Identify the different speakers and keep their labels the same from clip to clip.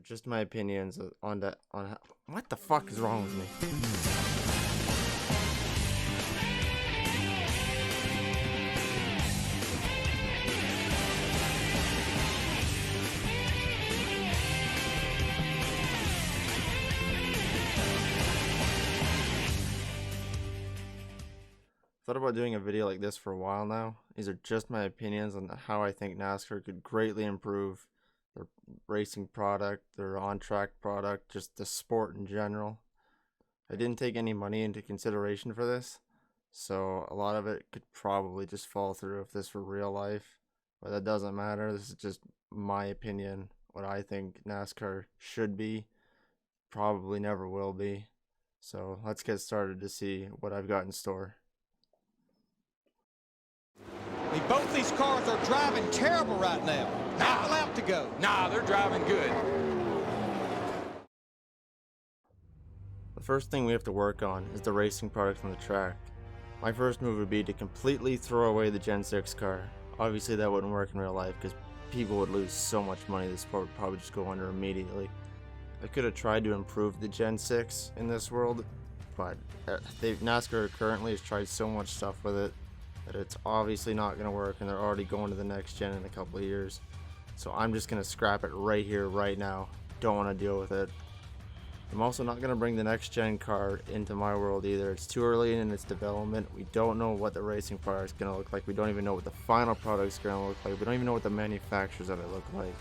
Speaker 1: just my opinions on that. What the fuck is wrong with me? Thought about doing a video like this for a while now. These are just my opinions on how I think NASCAR could greatly improve their racing product, their on-track product, just the sport in general. I didn't take any money into consideration for this, so a lot of it could probably just fall through if this were real life, but that doesn't matter. This is just my opinion, what I think NASCAR should be, probably never will be. So let's get started to see what I've got in store.
Speaker 2: Both these cars are driving terrible right now. Half a lap to go.
Speaker 3: Nah, they're driving good.
Speaker 1: The first thing we have to work on is the racing product on the track. My first move would be to completely throw away the Gen 6 car. Obviously that wouldn't work in real life because people would lose so much money, the sport would probably just go under immediately. I could have tried to improve the Gen 6 in this world, but NASCAR currently has tried so much stuff with it that it's obviously not going to work, and they're already going to the next gen in a couple of years. So I'm just going to scrap it right here, right now. Don't want to deal with it. I'm also not going to bring the next gen car into my world either. It's too early in its development. We don't know what the racing product is going to look like. We don't even know what the final product is going to look like. We don't even know what the manufacturers of it look like.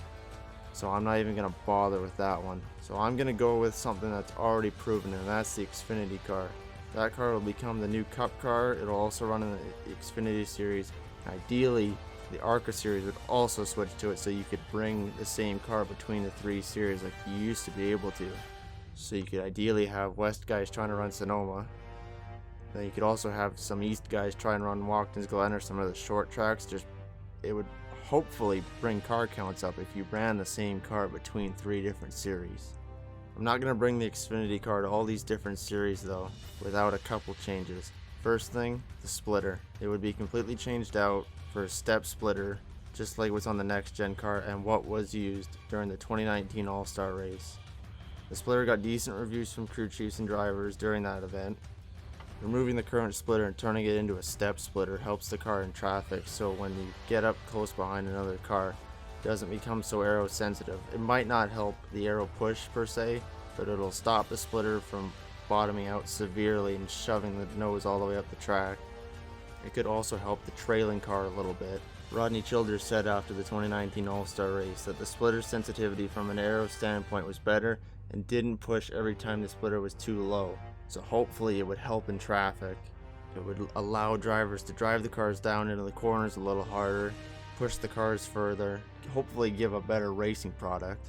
Speaker 1: So I'm not even going to bother with that one. So I'm going to go with something that's already proven, and that's the Xfinity car. That car will become the new Cup car. It'll also run in the Xfinity series. Ideally, the ARCA series would also switch to it so you could bring the same car between the three series like you used to be able to. So you could ideally have West guys trying to run Sonoma. Then you could also have some East guys try and run Watkins Glen or some of the short tracks. It would hopefully bring car counts up if you ran the same car between three different series. I'm not going to bring the Xfinity car to all these different series though, without a couple changes. First thing, the splitter. It would be completely changed out for a step splitter, just like what's on the next gen car and what was used during the 2019 All-Star race. The splitter got decent reviews from crew chiefs and drivers during that event. Removing the current splitter and turning it into a step splitter helps the car in traffic, so when you get up close behind another car, doesn't become so aero sensitive. It might not help the aero push per se, but it'll stop the splitter from bottoming out severely and shoving the nose all the way up the track. It could also help the trailing car a little bit. Rodney Childers said after the 2019 All-Star race that the splitter sensitivity from an aero standpoint was better and didn't push every time the splitter was too low. So hopefully it would help in traffic. It would allow drivers to drive the cars down into the corners a little harder, push the cars further, hopefully give a better racing product.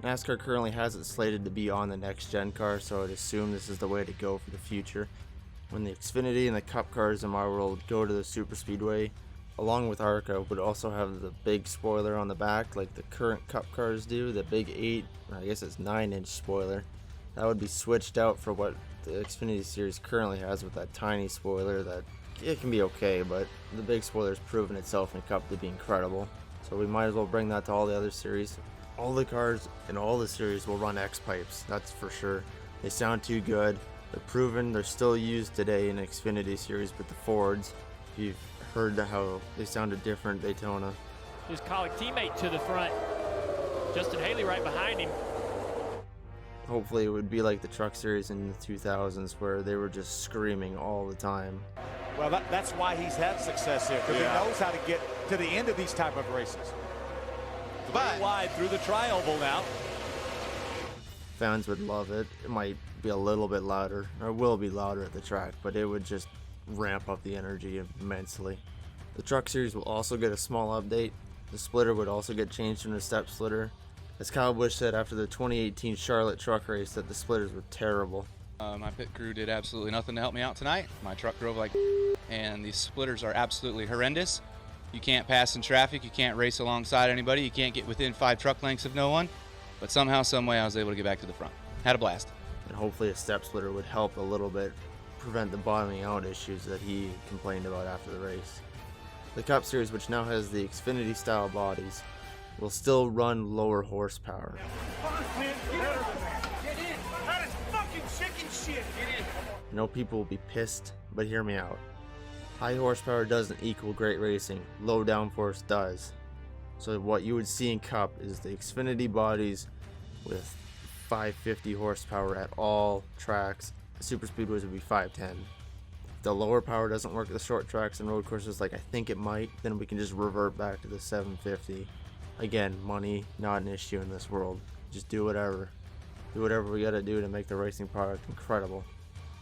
Speaker 1: NASCAR currently has it slated to be on the next gen car, so I'd assume this is the way to go for the future. When the Xfinity and the Cup cars in my world go to the super speedway, along with ARCA would also have the big spoiler on the back like the current Cup cars do, the big 8, or I guess it's 9-inch spoiler. That would be switched out for what the Xfinity series currently has with that tiny spoiler that it can be okay, but the big spoiler's proven itself in Cup to be incredible. So we might as well bring that to all the other series. All the cars in all the series will run X-pipes, that's for sure. They sound too good. They're proven. They're still used today in the Xfinity series with the Fords. If you've heard how they sounded different Daytona.
Speaker 4: His colleague teammate to the front. Justin Haley right behind him.
Speaker 1: Hopefully it would be like the truck series in the 2000s where they were just screaming all the time.
Speaker 2: Well, that's why he's had success here, because he knows how to get to the end of these type of races.
Speaker 3: But wide through the tri-oval now.
Speaker 1: Fans would love it. It might be a little bit louder, or will be louder at the track, but it would just ramp up the energy immensely. The truck series will also get a small update. The splitter would also get changed into a step splitter. As Kyle Busch said after the 2018 Charlotte truck race that the splitters were terrible.
Speaker 5: My pit crew did absolutely nothing to help me out tonight. My truck drove like and these splitters are absolutely horrendous. You can't pass in traffic, you can't race alongside anybody, you can't get within 5 truck lengths of no one, but somehow, some way I was able to get back to the front. Had a blast.
Speaker 1: And hopefully a step splitter would help a little bit prevent the bottoming out issues that he complained about after the race. The Cup Series, which now has the Xfinity style bodies, will still run lower horsepower. I know people will be pissed, but hear me out. High horsepower doesn't equal great racing, low downforce does. So what you would see in Cup is the Xfinity bodies with 550 horsepower at all tracks. Super speedways would be 510. If the lower power doesn't work at the short tracks and road courses like I think it might, then we can just revert back to the 750. Again, money not an issue in this world. Just do whatever. Do whatever we gotta do to make the racing product incredible.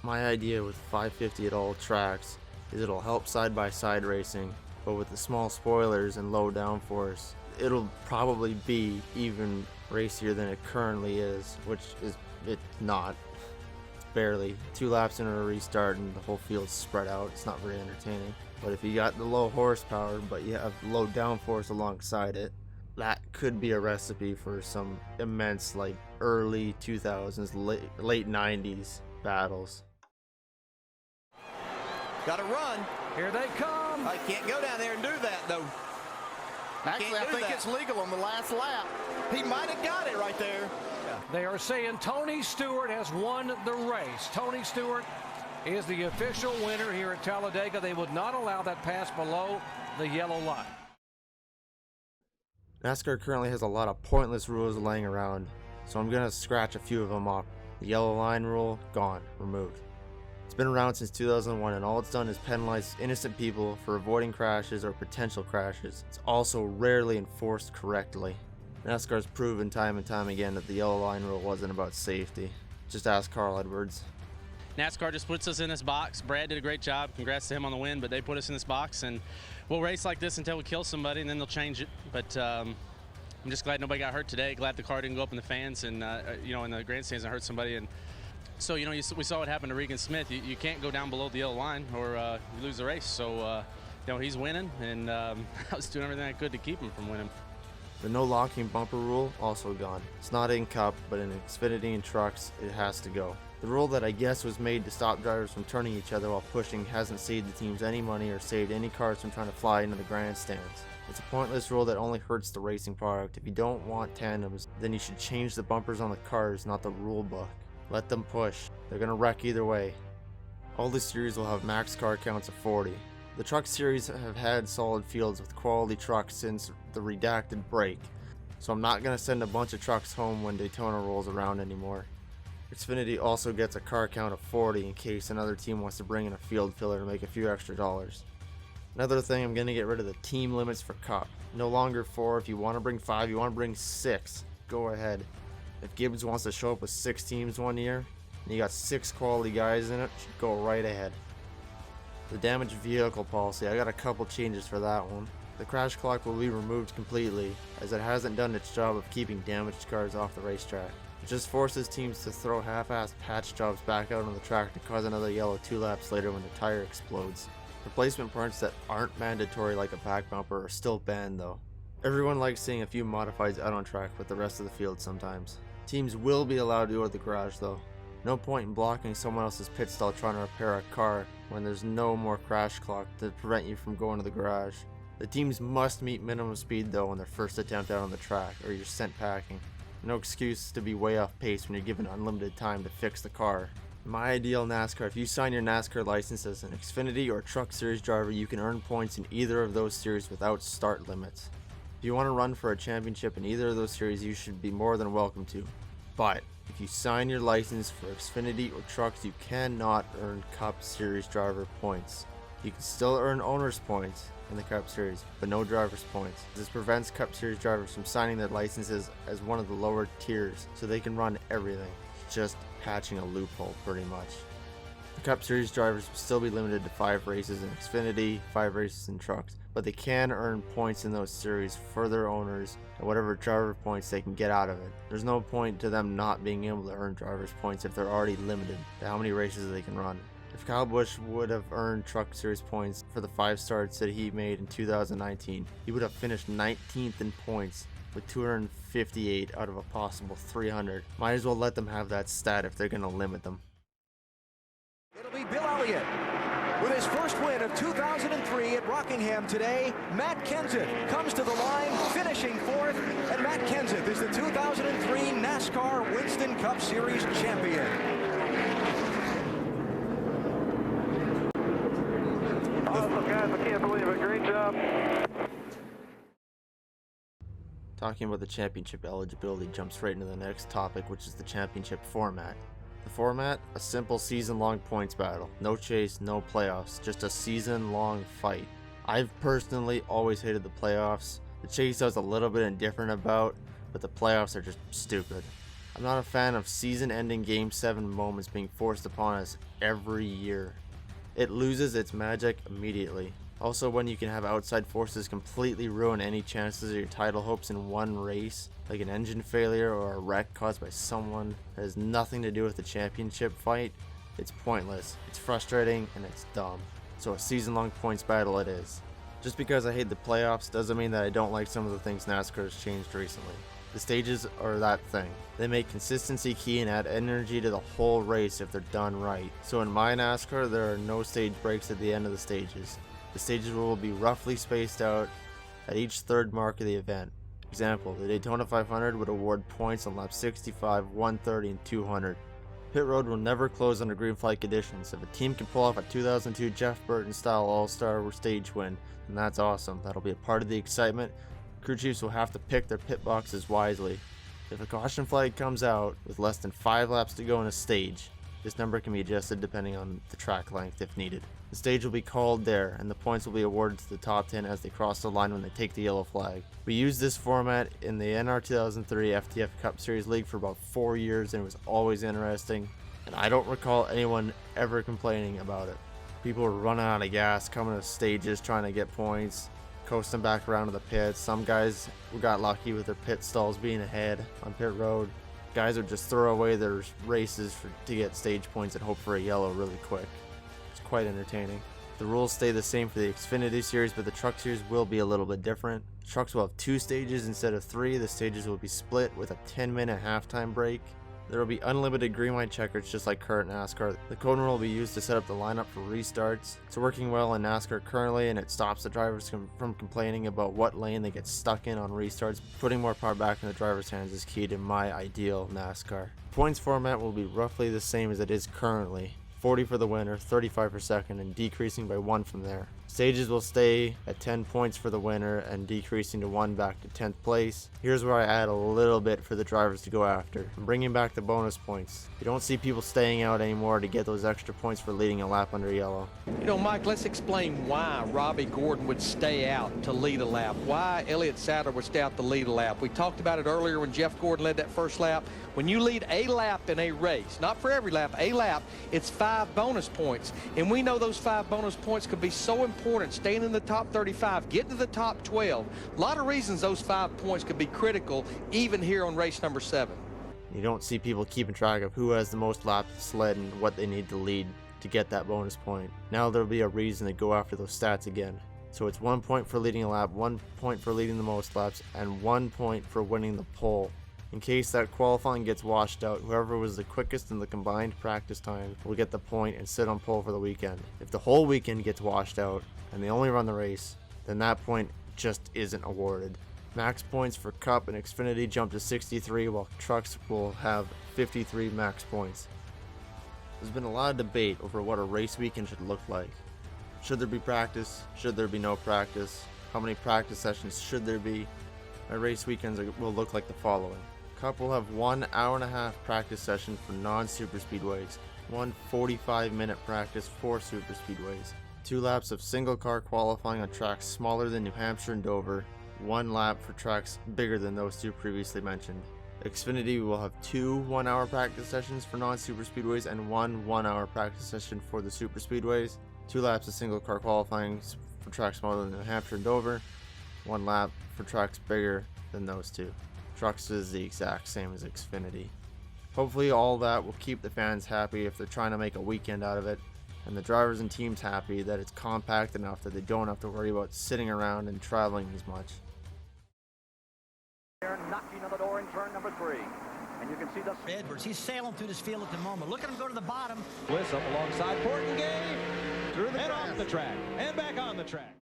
Speaker 1: My idea with 550 at all tracks is it'll help side-by-side racing, but with the small spoilers and low downforce, it'll probably be even racier than it currently is, which is it's not. It's barely 2 laps into a restart and the whole field's spread out. It's not very entertaining. But if you got the low horsepower, but you have low downforce alongside it, that could be a recipe for some immense, like early 2000s, late 90s battles.
Speaker 2: Got to run.
Speaker 6: Here they come.
Speaker 2: I can't go down there and do that, though.
Speaker 6: Actually, I think it's legal on the last lap.
Speaker 2: He might have got it right there.
Speaker 6: They are saying Tony Stewart has won the race. Tony Stewart is the official winner here at Talladega. They would not allow that pass below the yellow line.
Speaker 1: NASCAR currently has a lot of pointless rules laying around, so I'm going to scratch a few of them off. The yellow line rule, gone, removed. It's been around since 2001 and all it's done is penalize innocent people for avoiding crashes or potential crashes. It's also rarely enforced correctly. NASCAR's proven time and time again that the yellow line rule wasn't about safety. Just ask Carl Edwards.
Speaker 7: NASCAR just puts us in this box. Brad did a great job. Congrats to him on the win, but they put us in this box and we'll race like this until we kill somebody and then they'll change it. But I'm just glad nobody got hurt today. Glad the car didn't go up in the fans and in the grandstands and hurt somebody. And so, we saw what happened to Regan Smith. You can't go down below the yellow line or you lose the race. So, he's winning, and I was doing everything I could to keep him from winning.
Speaker 1: The no locking bumper rule, also gone. It's not in Cup, but in Xfinity and trucks, it has to go. The rule that I guess was made to stop drivers from turning each other while pushing hasn't saved the teams any money or saved any cars from trying to fly into the grandstands. It's a pointless rule that only hurts the racing product. If you don't want tandems, then you should change the bumpers on the cars, not the rule book. Let them push. They're going to wreck either way. All the series will have max car counts of 40. The truck series have had solid fields with quality trucks since the redacted break, so I'm not going to send a bunch of trucks home when Daytona rolls around anymore. Xfinity also gets a car count of 40 in case another team wants to bring in a field filler to make a few extra dollars. Another thing, I'm going to get rid of the team limits for Cup. No longer 4. If you want to bring 5, you want to bring 6, go ahead. If Gibbs wants to show up with 6 teams one year, and you got 6 quality guys in it, go right ahead. The damaged vehicle policy, I got a couple changes for that one. The crash clock will be removed completely, as it hasn't done its job of keeping damaged cars off the racetrack. It just forces teams to throw half-assed patch jobs back out on the track to cause another yellow 2 laps later when the tire explodes. Replacement parts that aren't mandatory like a back bumper are still banned though. Everyone likes seeing a few modifieds out on track with the rest of the field sometimes. Teams will be allowed to go to the garage though. No point in blocking someone else's pit stall trying to repair a car when there's no more crash clock to prevent you from going to the garage. The teams must meet minimum speed though on their first attempt out on the track or you're sent packing. No excuse to be way off pace when you're given unlimited time to fix the car. In my Ideal NASCAR, if you sign your NASCAR license as an Xfinity or Truck Series driver, you can earn points in either of those series without start limits. If you want to run for a championship in either of those series, you should be more than welcome to. But if you sign your license for Xfinity or Trucks, you cannot earn Cup Series driver points. You can still earn owner's points in the Cup Series, but no driver's points. This prevents Cup Series drivers from signing their licenses as one of the lower tiers, so they can run everything. It's just patching a loophole, pretty much. The Cup Series drivers will still be limited to 5 races in Xfinity, 5 races in Trucks, but they can earn points in those series for their owners and whatever driver points they can get out of it. There's no point to them not being able to earn driver's points if they're already limited to how many races they can run. If Kyle Busch would have earned Truck Series points for the 5 starts that he made in 2019, he would have finished 19th in points with 258 out of a possible 300. Might as well let them have that stat if they're going to limit them.
Speaker 2: It'll be Bill Elliott.
Speaker 8: With his first win of 2003 at Rockingham today, Matt Kenseth comes to the line, finishing fourth, and Matt Kenseth is the 2003 NASCAR Winston Cup Series champion.
Speaker 9: Awesome, guys. I can't believe it. Great job.
Speaker 1: Talking about the championship eligibility jumps right into the next topic, which is the championship format. The format, a simple season-long points battle. No chase, no playoffs, just a season-long fight. I've personally always hated the playoffs. The chase I was a little bit indifferent about, but the playoffs are just stupid. I'm not a fan of season-ending Game 7 moments being forced upon us every year. It loses its magic immediately. Also, when you can have outside forces completely ruin any chances of your title hopes in one race, like an engine failure or a wreck caused by someone that has nothing to do with the championship fight, it's pointless, it's frustrating, and it's dumb. So a season-long points battle it is. Just because I hate the playoffs doesn't mean that I don't like some of the things NASCAR has changed recently. The stages are that thing. They make consistency key and add energy to the whole race if they're done right. So in my NASCAR, there are no stage breaks at the end of the stages. The stages will be roughly spaced out at each third mark of the event. Example, the Daytona 500 would award points on laps 65, 130, and 200. Pit road will never close under green flag conditions. If a team can pull off a 2002 Jeff Burton style all-star stage win, then that's awesome. That'll be a part of the excitement. Crew chiefs will have to pick their pit boxes wisely. If a caution flag comes out with less than 5 laps to go in a stage, this number can be adjusted depending on the track length if needed. The stage will be called there, and the points will be awarded to the top 10 as they cross the line when they take the yellow flag. We used this format in the NR 2003 FTF Cup Series League for about 4 years, and it was always interesting, and I don't recall anyone ever complaining about it. People were running out of gas, coming to stages trying to get points, coasting back around to the pits. Some guys got lucky with their pit stalls being ahead on pit road. Guys would just throw away their races to get stage points and hope for a yellow really quick. It's quite entertaining. The rules stay the same for the Xfinity Series, but the Truck Series will be a little bit different. The trucks will have 2 stages instead of 3. The stages will be split with a 10-minute halftime break. There will be unlimited green light checkers just like current NASCAR. The cone rule will be used to set up the lineup for restarts. It's working well in NASCAR currently, and it stops the drivers from complaining about what lane they get stuck in on restarts. Putting more power back in the driver's hands is key to my ideal NASCAR. Points format will be roughly the same as it is currently. 40 for the winner, 35 for second, and decreasing by 1 from there. Stages will stay at 10 points for the winner and decreasing to 1 back to 10th place. Here's where I add a little bit for the drivers to go after. I'm bringing back the bonus points. You don't see people staying out anymore to get those extra points for leading a lap under yellow.
Speaker 10: You know, Mike, let's explain why Robbie Gordon would stay out to lead a lap. Why Elliott Sadler would stay out to lead a lap. We talked about it earlier when Jeff Gordon led that first lap. When you lead a lap in a race, not for every lap, a lap, it's 5 bonus points. And we know those 5 bonus points could be so important, staying in the top 35, getting to the top 12. A lot of reasons those 5 points could be critical, even here on race number 7.
Speaker 1: You don't see people keeping track of who has the most laps sled and what they need to lead to get that bonus point. Now there'll be a reason to go after those stats again. So it's 1 point for leading a lap, 1 point for leading the most laps, and 1 point for winning the pole. In case that qualifying gets washed out, whoever was the quickest in the combined practice time will get the point and sit on pole for the weekend. If the whole weekend gets washed out and they only run the race, then that point just isn't awarded. Max points for Cup and Xfinity jump to 63, while trucks will have 53 max points. There's been a lot of debate over what a race weekend should look like. Should there be practice? Should there be no practice? How many practice sessions should there be? My race weekends will look like the following. Cup will have 1 hour-and-a-half practice session for non-super speedways, 1 45-minute practice for super speedways, 2 laps of single car qualifying on tracks smaller than New Hampshire and Dover, 1 lap for tracks bigger than those 2 previously mentioned. Xfinity will have 2 1-hour practice sessions for non-super speedways and 1 1-hour practice session for the super speedways, 2 laps of single car qualifying for tracks smaller than New Hampshire and Dover, 1 lap for tracks bigger than those 2. Trucks is the exact same as Xfinity. Hopefully all that will keep the fans happy if they're trying to make a weekend out of it, and the drivers and teams happy that it's compact enough that they don't have to worry about sitting around and traveling as much.
Speaker 8: Knocking on the door in turn number 3.
Speaker 11: And you can see the
Speaker 12: Edwards. He's sailing through this field at the moment. Look at him go to the bottom.
Speaker 13: Bliss up alongside Portengay. Through the and off the track. And back on the track.